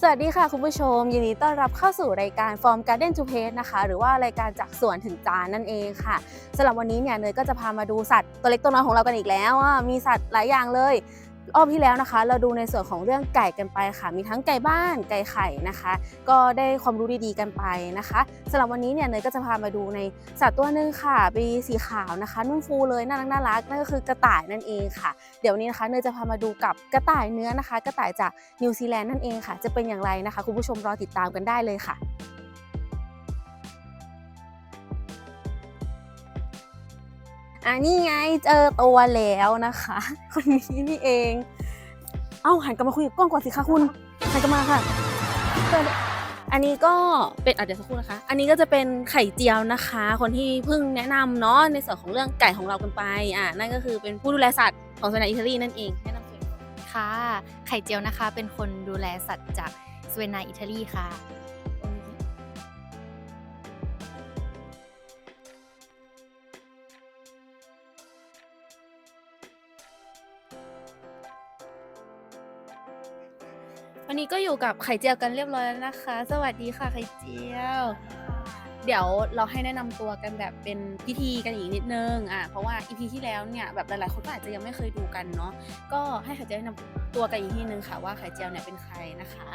สวัสดีค่ะคุณผู้ชมยินดีต้อนรับเข้าสู่รายการ From Garden to Plate นะคะหรือว่ารายการจากสวนถึงจานนั่นเองค่ะสำหรับวันนี้เนี่ยเนยก็จะพามาดูสัตว์ตัวเล็กตัวน้อยของเรากันอีกแล้วมีสัตว์หลายอย่างเลยรอบที่แล้วนะคะเราดูในส่วนของเรื่องไก่กันไปค่ะมีทั้งไก่บ้านไก่ไข่นะคะก็ได้ความรู้ดีๆกันไปนะคะสำหรับวันนี้เนี่ยเนยก็จะพามาดูในสัตว์ตัวนึงค่ะเป็นสีขาวนะคะนุ่มฟูเลยน่ารักนั่นก็คือกระต่ายนั่นเองค่ะเดี๋ยววันนี้นะคะเนยจะพามาดูกับกระต่ายเนื้อนะคะกระต่ายจากนิวซีแลนด์นั่นเองค่ะจะเป็นอย่างไรนะคะคุณผู้ชมรอติดตามกันได้เลยค่ะนี่ไงเจอตัวแล้วนะคะคนนี้นี่เองเอ้าหันกลับมาคุยกับกล้องก่อนสิคะคุณหันกลับมาค่ะอันนี้ก็เป็นเดี๋ยวสักครู่นะคะอันนี้ก็จะเป็นไข่เจียวนะคะคนที่เพิ่งแนะนำเนาะในส่วนของเรื่องไก่ของเรากันไปนั่นก็คือเป็นผู้ดูแลสัตว์ของสวนอิตาลีนั่นเองแนะนำตัวเองค่ะไข่เจียวนะคะเป็นคนดูแลสัตว์จากสเวนาอิตาลีค่ะวันนี้ก็อยู่กับไข่เจียวกันเรียบร้อยแล้วนะคะสวัสดีค่ะไข่เจียวเดี๋ยวเราให้แนะนำตัวกันแบบเป็นพิธีกันอีกนิดนึงเพราะว่า EP ที่แล้วเนี่ยแบบหลายๆคนก็อาจจะยังไม่เคยดูกันเนาะก็ให้ไข่เจียวแนะนำตัวกันอีกทีนึงค่ะว่าไข่เจียวเนี่ยเป็นใครนะคะ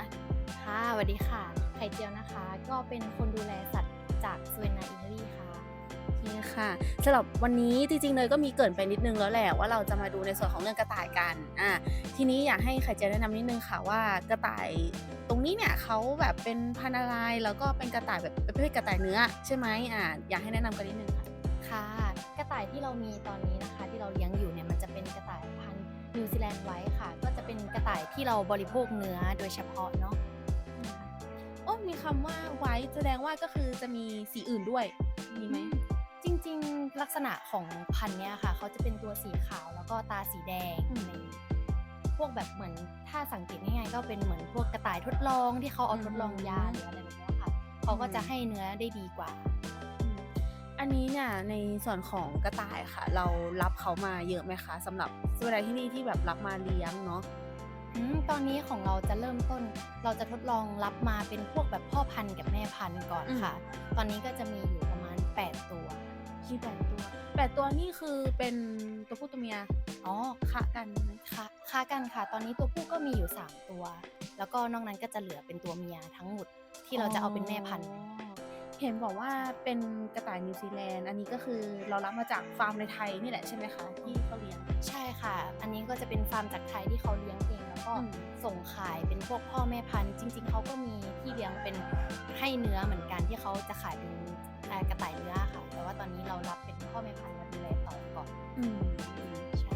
ค่ะสวัสดีค่ะไข่เจียวนะคะก็เป็นคนดูแลสัตว์จากสเวนาอิตาลีค่ะนี่ค่ะสำหรับวันนี้จริงๆเลยก็มีเกริ่นไปนิดนึงแล้วแหละว่าเราจะมาดูในส่วนของเรื่องกระต่ายกันทีนี้อยากให้ไข่เจียวแนะนำนิดนึงค่ะว่ากระต่ายตรงนี้เนี่ยเขาแบบเป็นพันธุ์อะไรแล้วก็เป็นกระต่ายแบบประเภทกระต่ายเนื้อใช่ไหมอยากให้แนะนำกันนิดนึงค่ะค่ะกระต่ายที่เรามีตอนนี้นะคะที่เราเลี้ยงอยู่เนี่ยมันจะเป็นกระต่ายพันธุ์นิวซีแลนด์ไว้ค่ะก็จะเป็นกระต่ายที่เราบริโภคเนื้อโดยเฉพาะเนาะโอ้มีคำว่าไว้แสดงว่าก็คือจะมีสีอื่นด้วยมีไหมจริงๆลักษณะของพันธุ์เนี้ยค่ะเขาจะเป็นตัวสีขาวแล้วก็ตาสีแดงในพวกแบบเหมือนถ้าสังเกตง่ายๆก็เป็นเหมือนพวกกระต่ายทดลองที่เขาเอาทดลองยาหรืออะไรแบบนี้ค่ะเขาก็จะให้เนื้อได้ดีกว่าอันนี้เนี่ยในส่วนของกระต่ายค่ะเรารับเขามาเยอะไหมคะสำหรับส่วนใดที่นี่ที่แบบรับมาเลี้ยงเนาะตอนนี้ของเราจะเริ่มต้นเราจะทดลองรับมาเป็นพวกแบบพ่อพันธุ์กับแม่พันธุ์ก่อนค่ะตอนนี้ก็จะมีอยู่ประมาณ8ตัวมี8 ตัวนี่คือเป็นตัวผู้ตัวเมียคะกันคะกันค่ะตอนนี้ตัวผู้ก็มีอยู่3ตัวแล้วก็นอกนั้นก็จะเหลือเป็นตัวเมียทั้งหมดที่เราจะเอาเป็นแม่พันธุ์เห็นบอกว่าเป็นกระต่ายนิวซีแลนด์อันนี้ก็คือเรารับมาจากฟาร์มในไทยนี่แหละใช่ไหมคะที่เขาเลี้ยงใช่ค่ะอันนี้ก็จะเป็นฟาร์มจากไทยที่เขาเลี้ยงเองแล้วก็ส่งขายเป็นพวกพ่อแม่พันธุ์จริงๆเขาก็มีที่เลี้ยงเป็นให้เนื้อเหมือนกันที่เขาจะขายเป็นกระต่ายเนื้อค่ะแต่ว่าตอนนี้เรารับเป็นพ่อแม่พันธุ์มาดูแลต่อก่อนใช่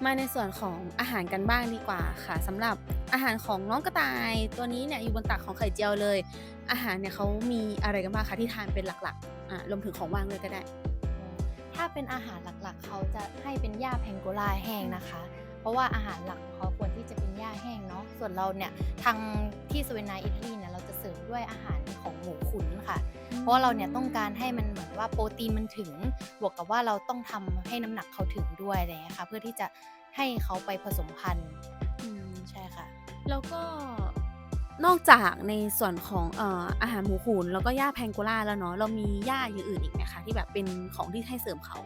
มาในส่วนของอาหารกันบ้างดีกว่าค่ะสำหรับอาหารของน้องกระต่ายตัวนี้เนี่ยอยู่บนตักของไข่เจียวเลยอาหารเนี่ยเขามีอะไรกันบ้างคะที่ทานเป็นหลักๆรวมถึงของว่างเลยก็ได้ถ้าเป็นอาหารหลักๆเขาจะให้เป็นหญ้าแพงโกลาแห้งนะคะเพราะว่าอาหารหลักของเขาควรที่จะเป็นหญ้าแห้งเนาะส่วนเราเนี่ยทางที่สเวนาอิตาลีเนี่ยเราจะเสริมด้วยอาหารของหมูขุนค่ะเพราะว่าเราเนี่ยต้องการให้มันเหมือนว่าโปรตีนมันถึงบวกกับว่าเราต้องทำให้น้ำหนักเขาถึงด้วยอะไรอย่างเงี้ยค่ะเพื่อที่จะให้เขาไปผสมพันธุ์ใช่ค่ะแล้วก็นอกจากในส่วนของอาหารหมูขุนแล้วก็หญ้าแพงโกลาแล้วเนาะเรามีหญ้าอย่างอื่นอีกไหมคะที่แบบเป็นของที่ให้เสริมเขา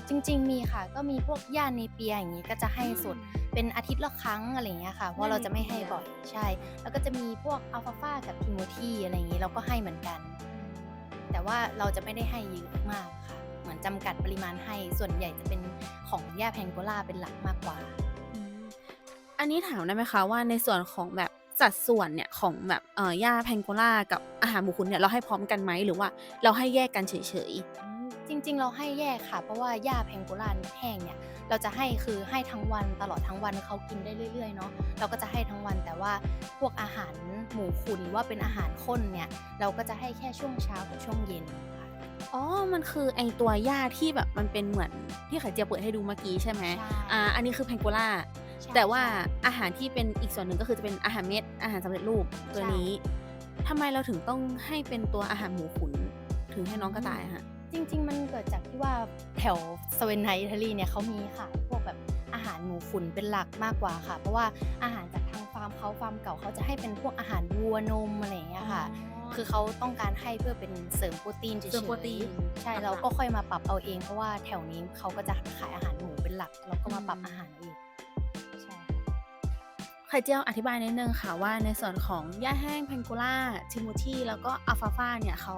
จริงๆมีค่ะก็มีพวกหญ้าเนเปียอย่างงี้ก็จะให้สดเป็นอาทิตย์ละครั้งอะไรอย่างเงี้ยค่ะเพราะเราจะไม่ให้บ่อยใช่แล้วก็จะมีพวกอัลฟาฟากับทิโมธีอะไรอย่างงี้เราก็ให้เหมือนกันแต่ว่าเราจะไม่ได้ให้เยอะมากค่ะเหมือนจำกัดปริมาณให้ส่วนใหญ่จะเป็นของหญ้าแพงโกลาเป็นหลักมากกว่าอันนี้ถามได้ไหมคะว่าในส่วนของแบบสัดส่วนเนี่ยของแบบหญ้าแพงโกลากับอาหารหมูขุนเนี่ยเราให้พร้อมกันไหมหรือว่าเราให้แยกกันเฉยๆจริงๆเราให้แยกค่ะเพราะว่าหญ้าแพงโกลาแห้งเนี่ยเราจะให้คือให้ทั้งวันตลอดทั้งวันเขากินได้เรื่อยๆเนาะเราก็จะให้ทั้งวันแต่ว่าพวกอาหารหมูขุนหรือว่าเป็นอาหารข้นเนี่ยเราก็จะให้แค่ช่วงเช้ากับช่วงเย็นค่ะมันคือไอตัวหญ้าที่แบบมันเป็นเหมือนที่ไข่เจียวเปิดให้ดูเมื่อกี้ใช่ไหมอันนี้คือแพงโกลาแต่ว่าอาหารที่เป็นอีกส่วนหนึ่งก็คือจะเป็นอาหารเม็ดอาหารสำเร็จรูปตัวนี้ทำไมเราถึงต้องให้เป็นตัวอาหารหมูขุนถึงให้น้องกระต่ายฮะจริงๆมันเกิดจากที่ว่าแถวสเวนาอิตาลีเนี่ยเขามีขายพวกแบบอาหารหมูขุนเป็นหลักมากกว่าค่ะเพราะว่าอาหารจากทางฝั่ง าร์มเก่าเขาจะให้เป็นพวกอาหารวัวนมอะไรอย่างเงี้ยค่ะ คือเขาต้องการให้เพื่อเป็นเสริมโปรตีนเฉย เสริมโปรตีน ๆใช่เราก็ค่อยมาปรับเอาเองเพราะว่าแถวนี้เขาก็จะขายอาหารหมูเป็นหลักเราก็มาปรับอาหารเอาเองใช่ค่ะ ไข่เจียวอธิบายนิดนึงค่ะว่าในส่วนของหญ้าแห้งแพงโกล่าทิโมธีแล้วก็อัลฟาฟาเนี่ยเขา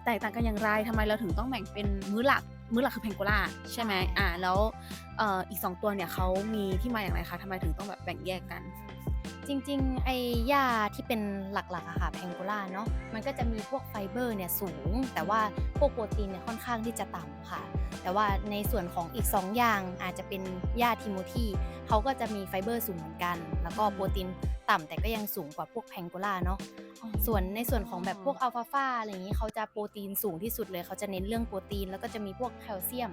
แตกต่างกันอย่างไรทำไมเราถึงต้องแบ่งเป็นมื้อหลักคือแพงโกล่าใช่ไหม ใช่ แล้วอีก2ตัวเนี่ยเขามีที่มาอย่างไรคะทำไมถึงต้องแบบแบ่งแยกกัน จริงๆไอ้หญ้าที่เป็นหลักๆอะค่ะแพงโกล่าเนาะมันก็จะมีพวกไฟเบอร์เนี่ยสูง แต่ว่าพวกโปรตีนเนี่ยค่อนข้างที่จะต่ำค่ะ แต่ว่าในส่วนของอีก2อย่างอาจจะเป็นหญ้าทิโมธีเขาก็จะมีไฟเบอร์สูงเหมือนกัน แล้วก็โปรตีนต่ำแต่ก็ยังสูงกว่าพวกแพงโกล่าเนาะส่วนในส่วนของแบบพวกอัลฟาฟาอะไรอย่างนี้เขาจะโปรตีนสูงที่สุดเลยเขาจะเน้นเรื่องโปรตีนแล้วก็จะมีพวกแคลเซียม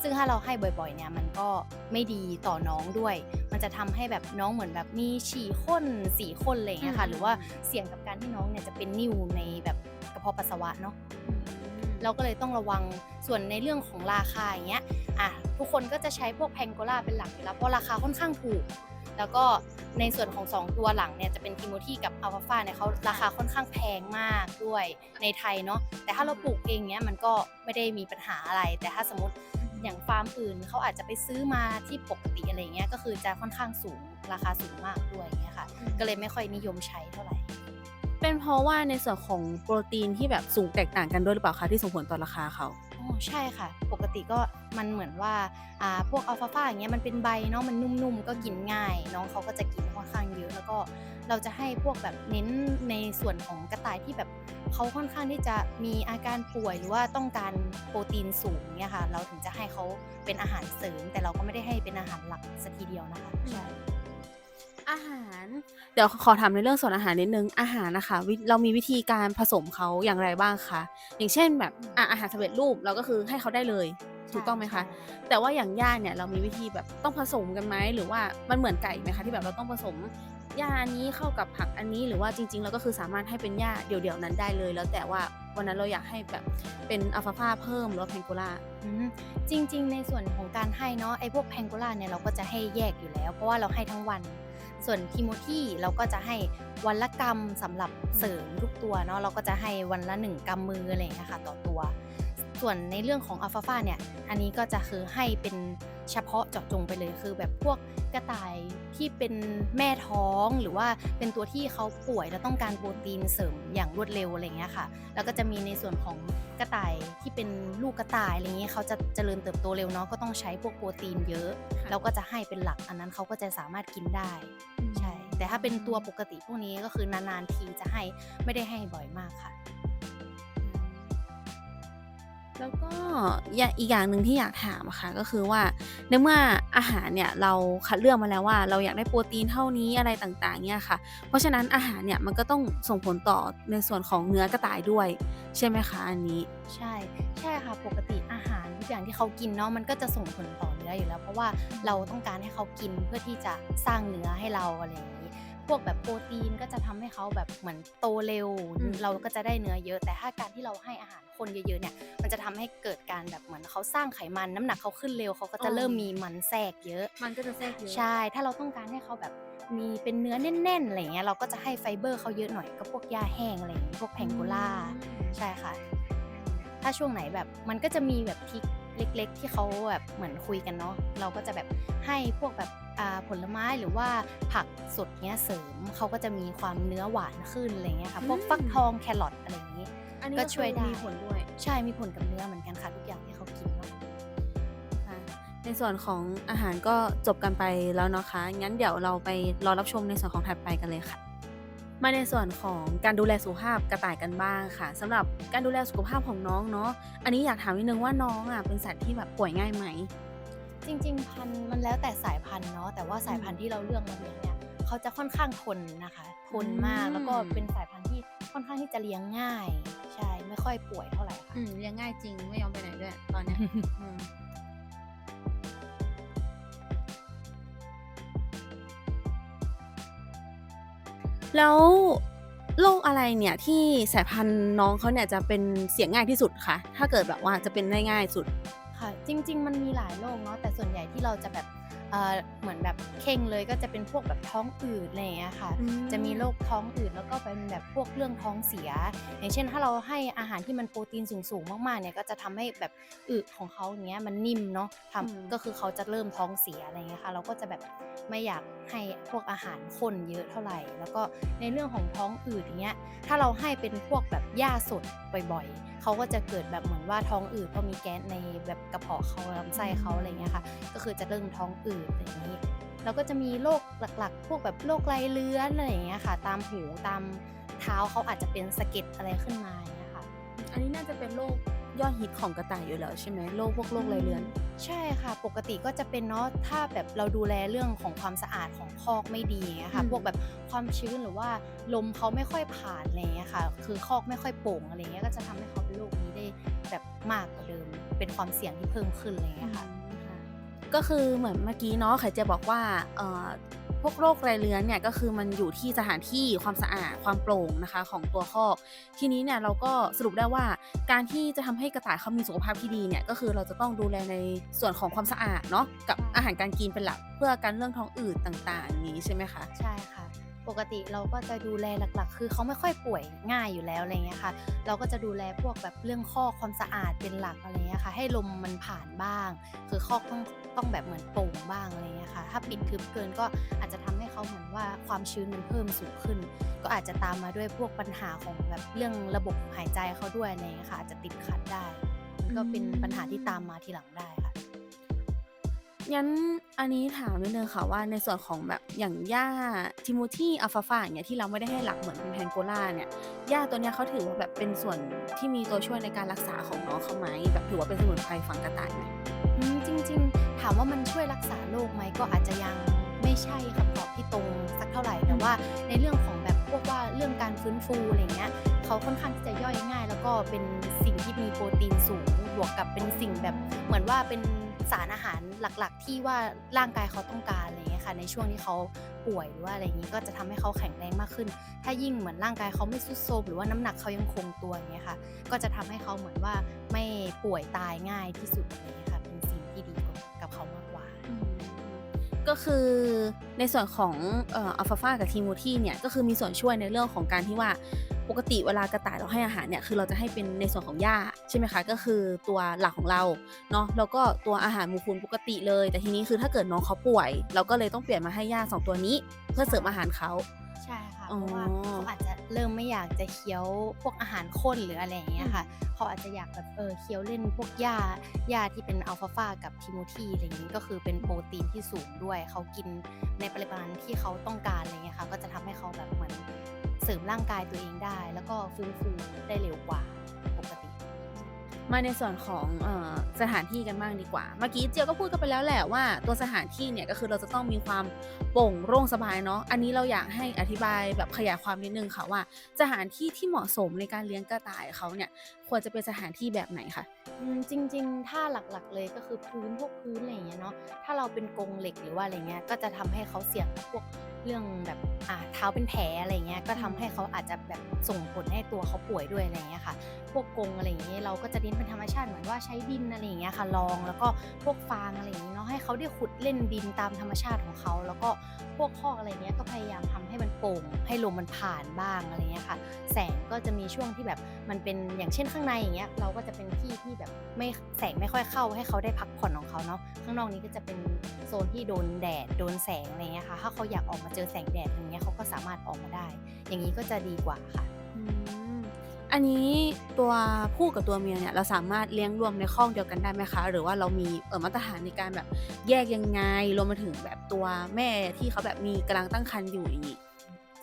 ซึ่งถ้าเราให้บ่อยๆเนี่ยมันก็ไม่ดีต่อน้องด้วย มันจะทำให้แบบน้องเหมือนแบบมีฉี่ข้นสีข้นอะไรอย่างเงี้ยค่ะ หรือว่าเสี่ยงกับการที่น้องเนี่ยจะเป็นนิ่วในแบบกระเพาะปัสสาวะเนาะ เราก็เลยต้องระวังส่วนในเรื่องของราคาอย่างเงี้ยทุกคนก็จะใช้พวกแพงโกล่าเป็นหลักอยู่แล้วเพราะราคาค่อนข้างถูก แล้วก็ในส่วนของ2ตัวหลังเนี่ยจะเป็นทิโมธีกับอัลฟาฟาเนี่ยเขาราคาค่อนข้างแพงมากด้วยในไทยเนาะ แต่ถ้าเราปลูกเองเนี้ยมันก็ไม่ได้มีปัญหาอะไร แต่ถ้าสมมติอย่างฟาร์มอื่นเขาอาจจะไปซื้อมาที่ปกติอะไรเงี้ยก็คือจะค่อนข้างสูงราคาสูงมากด้วยเงี้ยค่ะ ก็เลยไม่ค่อยนิยมใช้เท่าไหร่ เป็นเพราะว่าในส่วนของโปรตีนที่แบบสูงแตกต่างกันด้วยหรือเปล่าคะที่ส่งผลต่อราคาเขา อ๋อใช่ค่ะ ปกติก็มันเหมือนว่าพวกอัลฟาฟาอย่างเงี้ยมันเป็นใบเนาะมันนุ่มๆก็กินง่ายน้องเขาก็จะกินค่อนข้างเยอะแล้วก็เราจะให้พวกแบบเน้นในส่วนของกระต่ายที่แบบเขาค่อนข้างที่จะมีอาการป่วยหรือว่าต้องการโปรตีนสูงเนี่ยค่ะเราถึงจะให้เขาเป็นอาหารเสริมแต่เราก็ไม่ได้ให้เป็นอาหารหลักสัทีเดียวนะคะใช่ อาหารเดี๋ยวขอถามในเรื่องส่วนอาหารนิดนึงอาหารนะคะเรามีวิธีการผสมเขาอย่างไรบ้างคะอย่างเช่นแบบอาหารสำเร็จรูปเราก็คือให้เขาได้เลยถูกต้องไหมคะ ใช่ แต่ว่าอย่างหญ้าเนี่ยเรามีวิธีแบบต้องผสมกันไหมหรือว่ามันเหมือนไก่ไหมคะที่แบบเราต้องผสมหญ้าอันนี้เข้ากับผักอันนี้หรือว่าจริงๆเราก็คือสามารถให้เป็นหญ้าเดี่ยวๆนั้นได้เลย แล้วแต่ว่าวันนั้นเราอยากให้แบบเป็นอัลฟาฟาเพิ่มหรือว่าแพงโกล่าจริงๆในส่วนของการให้เนาะไอ้พวกแพงโกล่าเนี่ยเราก็จะให้แยกอยู่แล้วเพราะว่าเราให้ทั้งวันส่วนทิโมธีเราก็จะให้วันละกำสำหรับเสริมทุกตัวเนาะเราก็จะให้วันละ1กำมืออะไรอย่างเงี้ยค่ะต่อตัวส่วนในเรื่องของอัลฟาฟาเนี่ยอันนี้ก็จะคือให้เป็นเฉพาะเจาะจงไปเลยคือแบบพวกกระต่ายที่เป็นแม่ท้องหรือว่าเป็นตัวที่เขาป่วยแล้วต้องการโปรตีนเสริมอย่างรวดเร็วอะไรอย่างเงี้ยค่ะแล้วก็จะมีในส่วนของกระต่ายที่เป็นลูกกระต่ายอะไรเงี้ยเขาจะเจริญเติบโตเร็วเนาะก็ต้องใช้พวกโปรตีนเยอะแล้วก็จะให้เป็นหลักอันนั้นเขาก็จะสามารถกินได้ใช่แต่ถ้าเป็นตัวปกติพวกนี้ก็คือนานๆทีจะให้ไม่ได้ให้บ่อยมากค่ะ แล้วก็อีกอย่างหนึ่งที่อยากถามอะค่ะก็คือว่าในเมื่ออาหารเนี่ยเราคัดเลือกมาแล้วว่าเราอยากได้โปรตีนเท่านี้อะไรต่างๆเนี่ยค่ะเพราะฉะนั้นอาหารเนี่ยมันก็ต้องส่งผลต่อในส่วนของเนื้อกระต่ายด้วยใช่ไหมคะอันนี้ใช่ใช่ค่ะปกติอาหารทุกอย่างที่เขากินเนาะมันก็จะส่งผลต่อเนื้ออยู่แล้วเพราะว่าเราต้องการให้เขากินเพื่อที่จะสร้างเนื้อให้เราอะไรอย่างนี้พวกแบบโปรตีนก็จะทำให้เขาแบบเหมือนโตเร็วเราก็จะได้เนื้อเยอะแต่ถ้าการที่เราให้อาหารคนเยอะๆเนี่ยมันจะทำให้เกิดการแบบเหมือนเขาสร้างไขมันน้ำหนักเขาขึ้นเร็วเขาก็จะเริ่มมีมันแทรกเยอะมันก็จะแทรกเยอะใช่ถ้าเราต้องการให้เขาแบบมีเป็นเนื้อแน่นๆอะไรเงี้ยเราก็จะให้ไฟเบอร์เขาเยอะหน่อยก็พวกหญ้าแห้งอะไรอย่างนี้พวกแพงโกล่าใช่ค่ะ ถ้าช่วงไหนแบบมันก็จะมีแบบทริคเล็กๆที่เขาแบบเหมือนคุยกันเนาะเราก็จะแบบให้พวกแบบผลไม้หรือว่าผักสดเนี้ยเสริมเขาก็จะมีความเนื้อหวานขึ้นอะไรเงี้ยค่ะพวกฟักทองแครอทอะไรอย่างนี้อันนี้ก็ช่วยได้มีผลด้วยใช่มีผลกับเนื้อเหมือนกันค่ะทุกอย่างที่เขากินเนาะค่ะในส่วนของอาหารก็จบกันไปแล้วเนาะคะงั้นเดี๋ยวเราไปรอรับชมในส่วนของถัดไปกันเลยค่ะ มาในส่วนของการดูแลสุขภาพกระต่ายกันบ้างค่ะสำหรับการดูแลสุขภาพของน้องเนาะอันนี้อยากถามนิดนึงว่าน้องเป็นสัตว์ที่แบบป่วยง่ายไหมจริงๆพันธุ์มันแล้วแต่สายพันธุ์เนาะแต่ว่าสายพันธุ์ที่เราเลือกมาเลี้ยงเนี่ยเขาจะค่อนข้างทนนะคะทนมากแล้วก็เป็นสายพันธุ์ที่ค่อนข้างที่จะเลี้ยงง่ายใช่ไม่ค่อยป่วยเท่าไหร่ค่ะเลี้ยงง่ายจริงไม่ยอมไปไหนด้วยตอนเนี้ย แล้วโรคอะไรเนี่ยที่สายพันธุ์น้องเขาเนี่ยจะเป็นเสียงง่ายที่สุดคะถ้าเกิดแบบว่าจะเป็นได้ง่ายสุดค่ะจริงๆมันมีหลายโรคเนาะแต่ส่วนใหญ่ที่เราจะแบบ เหมือนแบบเข่งเลยก็จะเป็นพวกแบบท้องอืดอะไรอย่างเงี้ยค่ะอืจะมีมโรคท้องอืดแล้วก็เป็นแบบพวกเรื่องท้องเสียอย่างเช่นถ้าเราให้อาหารที่มันโปรตีนสูงๆมากๆเนี่ยก็จะทำให้แบบอึของเขาอย่างเงี้ยมันนิ่มเนาะอืมก็คือเขาจะเริ่มท้องเสียอะไรอย่างเงี้ยค่ะเราก็จะแบบไม่อยากให้พวกอาหารข้นเยอะเท่าไรแล้วก็ในเรื่องของท้องอืดอย่างเงี้ยถ้าเราให้เป็นพวกแบบหญ้าสดบ่อยๆเขาก็จะเกิดแบบเหมือนว่าท้องอืดเพราะมีแก๊สในแบบกระเพาะเขาลำอืไส้เขาอะไรอย่างเงี้ยค่ะมก็คือจะเริ่มท้องอืดอะไรอย่างงี้ แล้วก็จะมีโรคหลักๆ พวกแบบโรคไรเลื้อนอะไรอย่างเงี้ยค่ะตามหูตามเท้าเขาอาจจะเป็นสะเก็ดอะไรขึ้นมาอย่างเงี้ยค่ะ อันนี้น่าจะเป็นโรคยอดฮิตของกระต่ายอยู่แล้วใช่ไหมพวกโรอืคไรมเรื้อนใช่ค่ะปกติก็จะเป็นเนาะถ้าแบบเราดูแลเรื่องของความสะอาดของคอกไม่ดีอย่างเงี้ยอืมค่ะพวกแบบความชื้นหรือว่าลมเขาไม่ค่อยผ่านอะไรอย่างเงี้ยค่ะคือคอกไม่ค่อยโปร่งอะไรอย่างเงี้ยก็จะทำให้เขาเป็นโรคนี้ได้แบบมากกว่าเดิมเป็นความเสี่ยงที่เพิ่มขึ้นอะไรอย่างอืเงี้ยค่ะ มค่ะก็คือเหมือนเมื่อกี้เนาะไข่เจียวบอกว่าพวกโรคไรเรื้อนเนี่ยก็คือมันอยู่ที่สถานที่ความสะอาดความโปร่งนะคะของตัวคอกทีนี้เนี่ยเราก็สรุปได้ว่าการที่จะทำให้กระต่ายเขามีสุขภาพที่ดีเนี่ยก็คือเราจะต้องดูแลในส่วนของความสะอาดเนาะกับอาหารการกินเป็นหลักเพื่อกันเรื่องท้องอืดต่างๆอย่างงี้ใช่ไหมคะใช่ค่ะปกติเราก็จะดูแลหลักๆคือเขาไม่ค่อยป่วยง่ายอยู่แล้วอะไรเงี้ยค่ะเราก็จะดูแลพวกแบบเรื่องคอกความสะอาดเป็นหลักอะไรเงี้ยค่ะให้ลมมันผ่านบ้างคือคอกต้องแบบเหมือนโปร่งบ้างอะไรเงี้ยค่ะถ้าปิดทึบเกินก็อาจจะทำให้เขาเหมือนว่าความชื้นมันเพิ่มสูงขึ้นก็อาจจะตามมาด้วยพวกปัญหาของแบบเรื่องระบบหายใจเขาด้วยอะไรเงี้ยค่ะอาจจะติดขัดได้มันอืก็เป็นปัญหาที่ตามมาม ทีหลังได้ค่ะ งั้นอันนี้ถามนิดนึงค่ะว่าในส่วนของแบบอย่างหญ้า Timothy Alfalfa อย่างเงี้ยที่เราไม่ได้ให้หลักเหมือนเป็น Pangolin เนี่ยหญ้าตัวเนี้ยเขาถือว่าแบบเป็นส่วนที่มีตัวช่วยในการรักษาของน้องเขาไหมแบบถือว่าเป็นสมุนไพรฝังกระต่ายไหมจริงๆถามว่ามันช่วยรักษาโรคไหมก็อาจจะยังไม่ใช่คำตอบที่ตรงสักเท่าไรอืแต่ว่ามในเรื่องของแบบพวกว่าเรื่องการฟื้นฟูอะไรอย่างเงี้ยเขาค่อนข้างที่จะย่อยง่ายแล้วก็เป็นสิ่งที่มีโปรตีนสูงบวกกับเป็นสิ่งแบบเหมือนว่าเป็นสารอาหารหลักๆที่ว่าร่างกายเขาต้องการอะไรอย่างเงี้ยค่ะในช่วงที่เขาป่วยหรือว่าอะไรอย่างงี้ก็จะทำให้เขาแข็งแรงมากขึ้นถ้ายิ่งเหมือนร่างกายเขาไม่ทรุดโทรมหรือว่าน้ำหนักเขายังคงตัวอย่างเงี้ยค่ะ ก็จะทำให้เขาเหมือนว่าไม่ป่วยตายง่ายที่สุดอะไรอย่างเงี้ยค่ะเป็นสิ่งที่ดีกับเขามากกว่าอืมก็คือในส่วนของAlfalfa กับ Timothy เนี่ยก็คือมีส่วนช่วยในเรื่องของการที่ว่าปกติเวลากระต่ายเราให้อาหารเนี่ยคือเราจะให้เป็นในส่วนของหญ้าใช่ไหมคะก็คือตัวหลักของเราเนาะแล้วก็ตัวอาหารหมู่คูณปกติเลยแต่ทีนี้คือถ้าเกิดน้องเขาป่วยเราก็เลยต้องเปลี่ยนมาให้หญ้า2ตัวนี้เพื่อเสริมอาหารเขาใช่ค่ะอ๋อเพราะว่าเขาอาจจะเริ่มไม่อยากจะเคี้ยวพวกอาหารข้นหรืออะไรอย่างเงี้ยค่ะเขาอาจจะอยากแบบเคี้ยวเล่นพวกหญ้าที่เป็นอัลฟาฟากับทิโมธีอะไรอย่างงี้ก็คือเป็นโปรตีนที่สูงด้วยเขากินในปริมาณที่เขาต้องการอะไรเงี้ยค่ะก็จะทำให้เขาแบบเหมือนเสริมร่างกายตัวเองได้แล้วก็ฟื้นฟูได้เร็วกว่าปกติมาในส่วนของสถานที่กันบ้างดีกว่าเมื่อกี้เจียวก็พูดกันไปแล้วแหละว่าตัวสถานที่เนี่ยก็คือเราจะต้องมีความโปร่งโล่งสบายเนาะอันนี้เราอยากให้อธิบายแบบขยายความนิดนึงค่ะว่าสถานที่ที่เหมาะสมในการเลี้ยงกระต่ายเขาเนี่ยควรจะเป็นสถานที่แบบไหนคะจริงๆถ้าหลักๆเลยก็คือพวกพื้นอะไรอย่างเงี้ยเนาะถ้าเราเป็นกรงเหล็กหรือว่าอะไรเงี้ยก็จะทำให้เขาเสี่ยงกับพวกเรื่องแบบเท้าเป็นแผลอะไรเงี้ยก็ทำให้เขาอาจจะแบบส่งผลให้ตัวเขาป่วยด้วยอะไรเงี้ยค่ะพวกกรงอะไรอย่างงี้เราก็จะเน้นเป็นธรรมชาติเหมือนว่าใช้ดินอะไรอย่างเงี้ยค่ะรองแล้วก็พวกฟางอะไรอย่างงี้เนาะให้เขาได้ขุดเล่นดินตามธรรมชาติของเขาแล้วก็พวกคอกอะไรเงี้ยก็พยายามทำให้มันโปร่งให้ลมมันผ่านบ้างอะไรเงี้ยค่ะ แสงก็จะมีช่วงที่แบบมันเป็นอย่างเช่นข้างในอย่างเงี้ยเราก็จะเป็นที่ที่แบบไม่แสงไม่ค่อยเข้าให้เขาได้พักผ่อนของเขาเนาะข้างนอกนี้ก็จะเป็นโซนที่โดนแดดโดนแสงอะไรเงี้ยค่ะถ้าเขาอยากออกมาเจอแสงแดดอย่างเงี้ยเขาก็สามารถออกมาได้อย่างงี้ก็จะดีกว่าค่ะ อืมอันนี้ตัวผู้กับตัวเมียเนี่ยเราสามารถเลี้ยงรวมในคอกเดียวกันได้ไหมคะหรือว่าเรามีมาตรฐานในการแบบแยกยังไงรวมไปถึงแบบตัวแม่ที่เขาแบบมีกำลังตั้งครรภ์อยู่อย่างงี้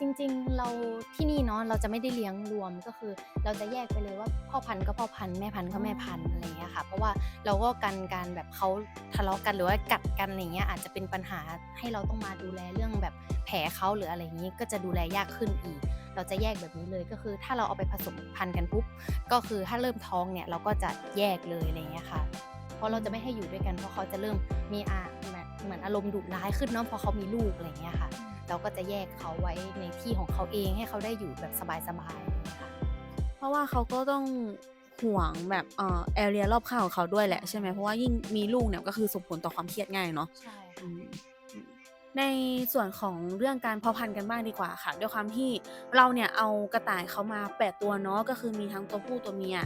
จริงๆเราที่นี่เนาะเราจะไม่ได้เลี้ยงรวมก็คือเราจะแยกไปเลยว่าพ่อพันธุ์ก็พ่อพันธุ์แม่พันธุ์อ๋อก็แม่พันธุ์อะไรอย่างเงี้ยค่ะเพราะว่าเราก็กันการแบบเขาทะเลาะกันหรือว่ากัดกันอะไรอย่างเงี้ยอาจจะเป็นปัญหาให้เราต้องมาดูแลเรื่องแบบแผลเขาหรืออะไรอย่างงี้ก็จะดูแลยากขึ้นอีกเราจะแยกแบบนี้เลยก็คือถ้าเราเอาไปผสมพันธุ์กันปุ๊บก็คือถ้าเริ่มท้องเนี่ยเราก็จะแยกเลยอะไรอย่างเงี้ยค่ะเพราะเราจะไม่ให้อยู่ด้วยกันเพราะเขาจะเริ่มมีแบบเหมือนอารมณ์ดุร้ายขึ้นเนาะพอเขามีลูกอะไรอย่างเงี้ยค่ะ เราก็จะแยกเขาไว้ในที่ของเขาเองให้เขาได้อยู่แบบสบายๆอย่างเงี้ยค่ะเพราะว่าเขาก็ต้องห่วงแบบแอเรียรอบข้างของเขาด้วยแหละใช่ไหมเพราะว่ายิ่งมีลูกเนี่ยก็คือส่งผลต่อความเครียดง่ายเนาะใช่ อืมอืมในส่วนของเรื่องการเพาะพันธุ์กันบ้างดีกว่าค่ะด้วยความที่เราเนี่ยเอากระต่ายเขามา8ตัวเนาะก็คือมีทั้งตัวผู้ตัวเมีย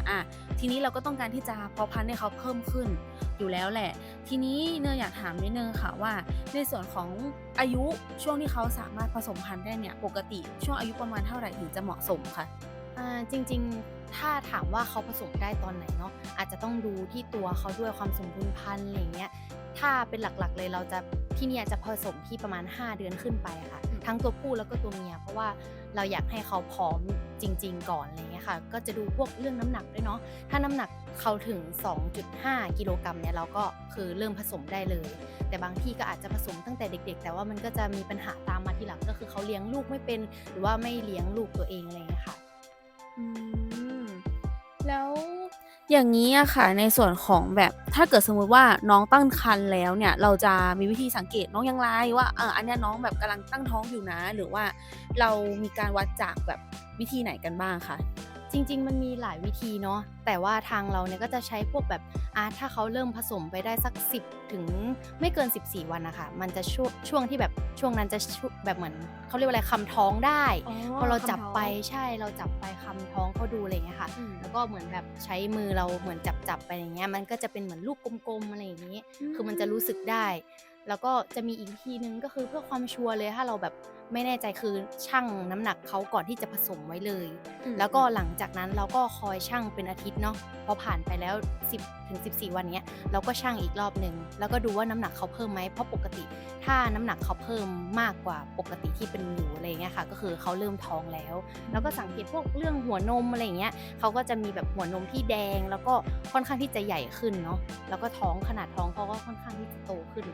ทีนี้เราก็ต้องการที่จะเพาะพันธุ์ให้เขาเพิ่มขึ้นอยู่แล้วแหละทีนี้เนยอยากถามนิดนึงค่ะว่าในส่วนของอายุช่วงที่เขาสามารถผสมพันธุ์ได้เนี่ยปกติช่วงอายุประมาณเท่าไหร่ถึงจะเหมาะสมคะจริงๆถ้าถามว่าเขาผสมได้ตอนไหนเนาะอาจจะต้องดูที่ตัวเขาด้วยความสมบูรณ์พันธุ์อะไรอย่างเงี้ยถ้าเป็นหลักๆเลยเราจะที่เนี่ยจะผสมที่ประมาณ5 เดือนขึ้นไปอะค่ะทั้งตัวผู้แล้วก็ตัวเมียเพราะว่าเราอยากให้เขาพร้อมจริงๆก่อนอะไรเงี้ยค่ะก็จะดูพวกเรื่องน้ำหนักด้วยเนาะถ้าน้ำหนักเขาถึง2.5กิโลกรัมเนี่ยเราก็คือเริ่มผสมได้เลยแต่บางที่ก็อาจจะผสมตั้งแต่เด็กๆแต่ว่ามันก็จะมีปัญหาตามมาทีหลังก็คือเขาเลี้ยงลูกไม่เป็นหรือว่าไม่เลี้ยงลูกตัวเองอะไรเงี้ยค่ะ อืมแล้วอย่างนี้อะค่ะในส่วนของแบบถ้าเกิดสมมุติว่าน้องตั้งครรภ์แล้วเนี่ยเราจะมีวิธีสังเกตน้องอย่างไรว่าอันเนี้ยน้องแบบกำลังตั้งท้องอยู่นะหรือว่าเรามีการวัดจากแบบวิธีไหนกันบ้างคะจริงๆมันมีหลายวิธีเนาะแต่ว่าทางเราเนี่ยก็จะใช้พวกแบบถ้าเขาเริ่มผสมไปได้สัก10ถึงไม่เกิน14วันน่ะค่ะมันจะช่วงที่แบบช่วงนั้นจะแบบเหมือนเขาเรียกว่าอะไรคำท้องได้อ๋อพอเราจับไปคำท้องใช่เราจับไปคำท้องเขาดูอะไรอย่างเงี้ยค่ะอืมแล้วก็เหมือนแบบใช้มือเราเหมือนจับๆไปอย่างเงี้ยมันก็จะเป็นเหมือนลูกกลมๆอะไรอย่างงี้อืคือมันจะรู้สึกได้แล้วก็จะมีอีกวิธีหนึ่งก็คือเพื่อความชัวร์เลยถ้าเราแบบไม่แน่ใจคือชั่งน้ำหนักเขาก่อนที่จะผสมไว้เลย อืแล้วก็มหลังจากนั้นเราก็คอยชั่งเป็นอาทิตย์เนาะพอผ่านไปแล้ว10ถึง14วันเนี้ยเราก็ชั่งอีกรอบหนึ่งแล้วก็ดูว่าน้ำหนักเขาเพิ่มไหมเพราะปกติถ้าน้ำหนักเขาเพิ่มมากกว่าปกติที่เป็นอยู่อะไรอย่างเงี้ยค่ะก็คือเขาเริ่มท้องแล้วแล้วก็สังเกตพวกเรื่องหัวนมอะไรอย่างเงี้ยเขาก็จะมีแบบหัวนมที่แดงแล้วก็ค่อนข้างที่จะใหญ่ขึ้นเนาะแล้วก็ท้องขนาดท้องเขาก็ค่อนข้างที่จะโตขึ้น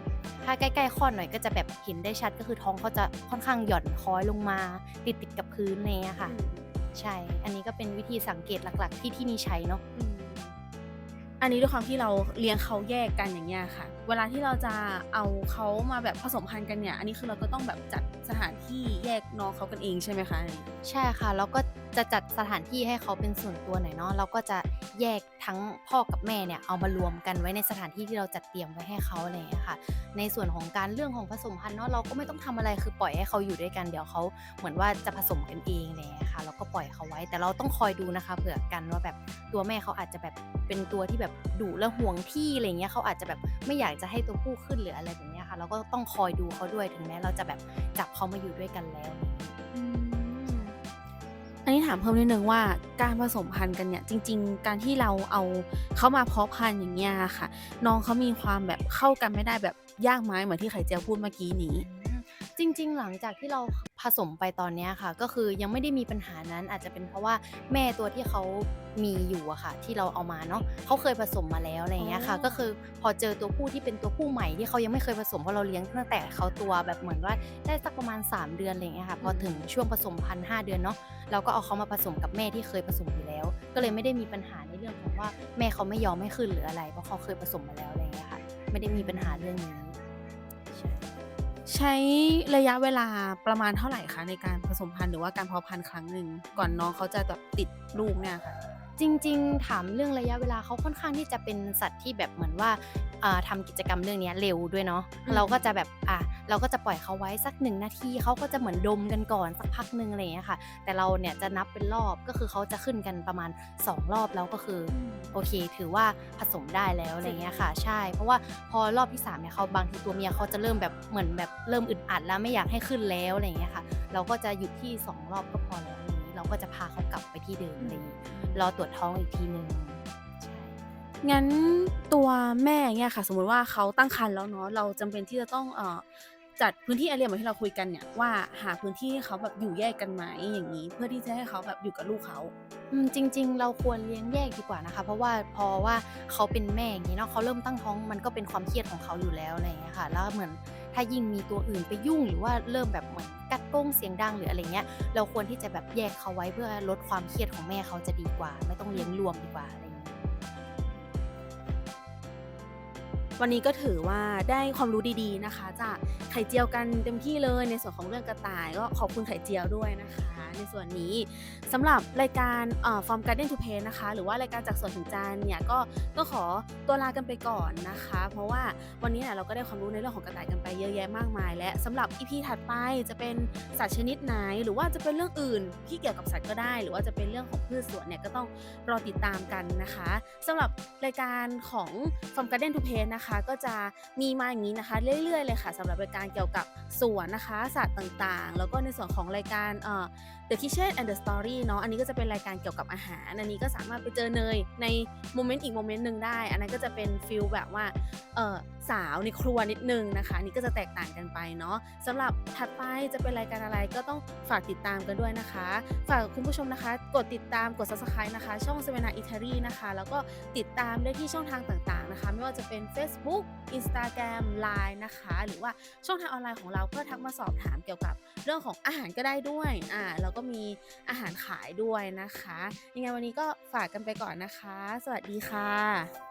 ถ้าใกล้ๆคลอดหน่อยก็จะแบบเห็นได้ชัดก็คือท้องเขาจะค่อนข้างหย่อนคล้อยลงมาติดๆกับพื้นอะไรอย่างเงี้ยอืค่ะ มใช่ อันนี้ก็เป็นวิธีสังเกตหลักๆที่นี่ใช้เนาะ อืม อันนี้ด้วยความที่เราเลี้ยงเขาแยกกันอย่างเงี้ยค่ะเวลาที่เราจะเอาเขามาแบบผสมพันธุ์กันเนี่ยอันนี้คือเราก็ต้องแบบจัดสถานที่แยกน้องเขากันเองใช่ไหมคะอันนี้ใช่ค่ะแล้วก็จะจัดสถานที่ให้เขาเป็นส่วนตัวหน่อยเนาะเราก็จะแยกทั้งพ่อกับแม่เนี่ยเอามารวมกันไว้ในสถานที่ที่เราจัดเตรียมไว้ให้เขาอะไรอย่างเงี้ยค่ะในส่วนของการเรื่องของผสมพันธุ์เนาะเราก็ไม่ต้องทำอะไรคือปล่อยให้เขาอยู่ด้วยกันเดี๋ยวเขาเหมือนว่าจะผสมกันเองอะไรอย่างเงี้ยค่ะเราก็ปล่อยเขาไว้แต่เราต้องคอยดูนะคะเผื่อกันว่าแบบตัวแม่เขาอาจจะแบบเป็นตัวที่แบบดุและห่วงที่อะไรเงี้ยเขาอาจจะแบบไม่อยากจะให้ตัวผู้ขึ้นหรืออะไรแบบเนี้ยค่ะเราก็ต้องคอยดูเขาด้วยถึงแม้เราจะแบบจับเขามาอยู่ด้วยกันแล้วอะไรอย่างงี้ อืมอันนี้ถามเพิ่มนิดนึงว่าการผสมพันธุ์กันเนี่ยจริงๆการที่เราเอาเขามาเพาะพันธุ์อย่างเงี้ยค่ะน้องเขามีความแบบเข้ากันไม่ได้แบบยากไหมเหมือนที่ไข่เจียวพูดเมื่อกี้นี้อืมจริงๆหลังจากที่เราผสมไปตอนเนี้ยค่ะก็คือยังไม่ได้มีปัญหานั้นอาจจะเป็นเพราะว่าแม่ตัวที่เขามีอยู่อะค่ะที่เราเอามาเนาะเขาเคยผสมมาแล้วอะไรอย่างเงี้ยค่ะก็คือพอเจอตัวผู้ที่เป็นตัวผู้ใหม่ที่เขายังไม่เคยผสมเพราะเราเลี้ยงตั้งแต่เขาตัวแบบเหมือนว่าได้สักประมาณ3เดือนอะไรอย่างเงี้ยค่ะพอถึงช่วงผสมพันธุ์5เดือนเนาะเราก็เอาเขามาผสมกับแม่ที่เคยผสมอยู่แล้วก็เลยไม่ได้มีปัญหาในเรื่องของว่าแม่เขาไม่ยอมให้ขึ้นหรืออะไรเพราะเขาเคยผสมมาแล้วอะไรอย่างเงี้ยค่ะไม่ได้มีปัญหาเรื่องนี้ใช่ ใช้ระยะเวลาประมาณเท่าไรคะในการผสมพันธุ์หรือว่าการเพาะพันธุ์ครั้งหนึ่งก่อนน้องเขาจะแบบติดลูกเนี่ยค่ะจริงๆถามเรื่องระยะเวลาเขาค่อนข้างที่จะเป็นสัตว์ที่แบบเหมือนว่าทำกิจกรรมเรื่องเนี้ยเร็วด้วยเนาะอืมเราก็จะแบบเราก็จะปล่อยเขาไว้สัก1นาทีเขาก็จะเหมือนดมกันก่อนสักพักหนึ่งอะไรอย่างเงี้ยค่ะแต่เราเนี่ยจะนับเป็นรอบก็คือเขาจะขึ้นกันประมาณ2รอบแล้วก็คืออืมโอเคถือว่าผสมได้แล้วอะไรอย่างเงี้ยค่ะใช่เพราะว่าพอรอบที่3เนี่ยเขาบางทีตัวเมียเขาจะเริ่มแบบเหมือนแบบเริ่มอึดอัดแล้วไม่อยากให้ขึ้นแล้วอะไรอย่างเงี้ยค่ะเราก็จะหยุดที่2รอบก็พอแล้วอะไรอย่างงี้เราก็จะพาเขากลับไปที่เดิมอะไรอย่างงี้ รอตรวจท้องอีกทีหนึ่งใช่ งั้นตัวแม่เนี่ยค่ะสมมุติว่าเขาตั้งครรภ์แล้วเนาะเราจำเป็นที่จะต้องจัดพื้นที่อาเรียเหมือนที่เราคุยกันเนี่ยว่าหาพื้นที่ให้เขาแบบอยู่แยกกันไหมอย่างงี้เพื่อที่จะให้เขาแบบอยู่กับลูกเขาจริงๆเราควรเลี้ยงแยกดีกว่านะคะเพราะว่าพอว่าเขาเป็นแม่อย่างงี้เนาะเขาเริ่มตั้งท้องมันก็เป็นความเครียดของเขาอยู่แล้วอะไรอย่างเงี้ยค่ะแล้วเหมือนถ้ายิ่งมีตัวอื่นไปยุ่งหรือว่าเริ่มแบบเหมือนกัดก้งเสียงดังหรืออะไรเงี้ยเราควรที่จะแบบแยกเขาไว้เพื่อลดความเครียดของแม่เขาจะดีกว่าไม่ต้องเลี้ยงรวมดีกว่าอะไรอย่างงี้วันนี้ก็ถือว่าได้ความรู้ดีๆนะคะจากไข่เจียวกันเต็มที่เลยในส่วนของเรื่องกระต่ายก็ขอบคุณไข่เจียวด้วยนะคะ ในส่วนนี้สำหรับรายการFrom Garden to Plate นะคะหรือว่ารายการจากสวนถึงจานเนี่ยก็ต้องขอตัวลากันไปก่อนนะคะเพราะว่าวันนี้เนี่ยเราก็ได้ความรู้ในเรื่องของกระต่ายกันไปเยอะแยะมากมายและสำหรับ EP ถัดไปจะเป็นสัตว์ชนิดไหนหรือว่าจะเป็นเรื่องอื่นที่เกี่ยวกับสัตว์ก็ได้หรือว่าจะเป็นเรื่องของพืชสวนเนี่ยก็ต้องรอติดตามกันนะคะสำหรับรายการของ From Garden to Plate นะคะก็จะมีมาอย่างนี้นะคะเรื่อยๆเลยค่ะสำหรับรายการเกี่ยวกับสวนนะคะสัตว์ต่างๆแล้วก็ในส่วนของรายการThe Kitchen and the Story เนาะอันนี้ก็จะเป็นรายการเกี่ยวกับอาหารอันนี้ก็สามารถไปเจอเนยในโมเมนต์อีกโมเมนต์หนึ่งได้อันนั้นก็จะเป็นฟีลแบบว่าสาวในครัวนิดนึงนะคะอันนี้ก็จะแตกต่างกันไปเนาะสำหรับถัดไปจะเป็นรายการอะไรก็ต้องฝากติดตามกันด้วยนะคะฝากคุณผู้ชมนะคะกดติดตามกด Subscribe นะคะช่อง Savannah Eatery นะคะแล้วก็ติดตามได้ที่ช่องทางต่างๆนะคะไม่ว่าจะเป็น Facebook Instagram Line นะคะหรือว่าช่องทางออนไลน์ของเราเพื่อทักมาสอบถามเกี่ยวกับเรื่องของอาหารก็ได้ด้วยแล้วก็มีอาหารขายด้วยนะคะยังไงวันนี้ก็ฝากกันไปก่อนนะคะสวัสดีค่ะ